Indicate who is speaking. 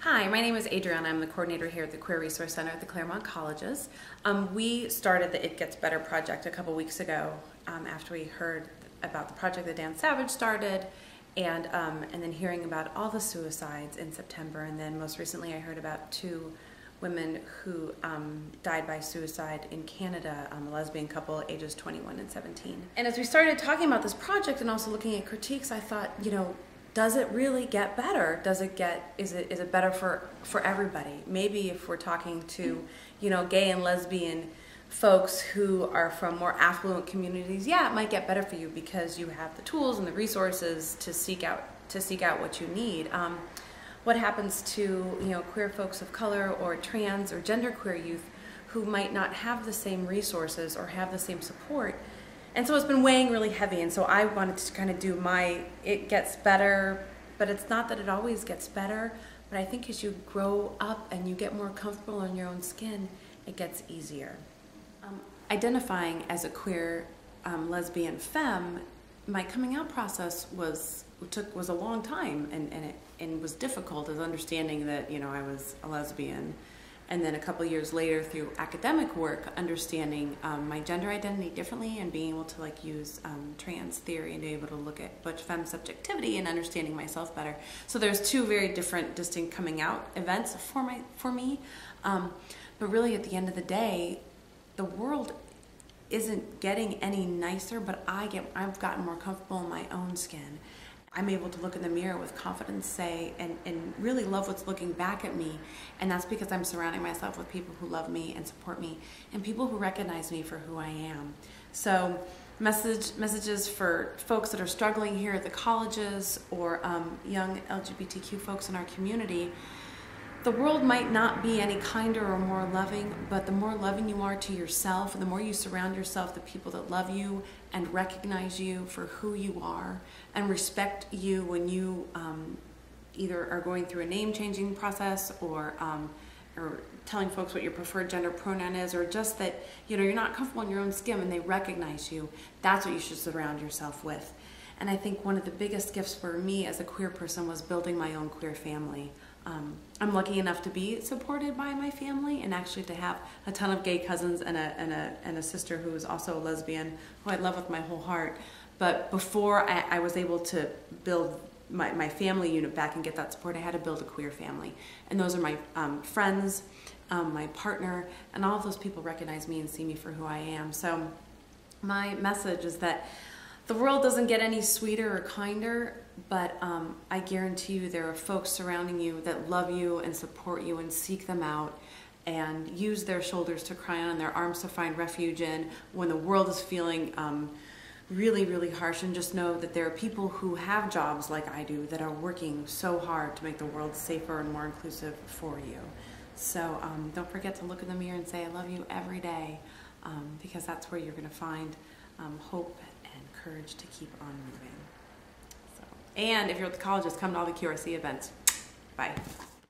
Speaker 1: Hi, my name is Adriana. I'm the coordinator here at the Queer Resource Center at the Claremont Colleges. We started the It Gets Better project a couple weeks ago after we heard about the project that Dan Savage started and then hearing about all the suicides in September, and then most recently I heard about 2 women who died by suicide in Canada, a lesbian couple ages 21 and 17. And as we started talking about this project and also looking at critiques, I thought, does it really get better? Is it better for everybody? Maybe if we're talking to, gay and lesbian folks who are from more affluent communities, yeah, it might get better for you because you have the tools and the resources to seek out what you need. What happens to queer folks of color or trans or genderqueer youth who might not have the same resources or have the same support? And so it's been weighing really heavy, and so I wanted to kind of do it gets better, but it's not that it always gets better, but I think as you grow up and you get more comfortable in your own skin, it gets easier. Identifying as a queer lesbian femme, my coming out process was a long time, and was difficult as understanding that I was a lesbian. And then a couple years later, through academic work, understanding my gender identity differently and being able to use trans theory and be able to look at butch femme subjectivity and understanding myself better. So there's 2 very different, distinct coming out events for me. But really, at the end of the day, the world isn't getting any nicer, but I've gotten more comfortable in my own skin. I'm able to look in the mirror with confidence, and really love what's looking back at me, and that's because I'm surrounding myself with people who love me and support me, and people who recognize me for who I am. So messages for folks that are struggling here at the colleges or young LGBTQ folks in our community. The world might not be any kinder or more loving, but the more loving you are to yourself, and the more you surround yourself with people that love you and recognize you for who you are and respect you when you either are going through a name-changing process or telling folks what your preferred gender pronoun is, or just that you're not comfortable in your own skin and they recognize you, that's what you should surround yourself with. And I think one of the biggest gifts for me as a queer person was building my own queer family. I'm lucky enough to be supported by my family, and actually to have a ton of gay cousins and a sister who is also a lesbian, who I love with my whole heart. But before I was able to build my family unit back and get that support, I had to build a queer family. And those are my friends, my partner, and all of those people recognize me and see me for who I am. So my message is that the world doesn't get any sweeter or kinder, but I guarantee you there are folks surrounding you that love you and support you and seek them out and use their shoulders to cry on and their arms to find refuge in when the world is feeling really, really harsh. And just know that there are people who have jobs like I do that are working so hard to make the world safer and more inclusive for you. So don't forget to look in the mirror and say, I love you every day, because that's where you're going to find hope and courage to keep on moving. And if you're at the colleges, come to all the QRC events. Bye.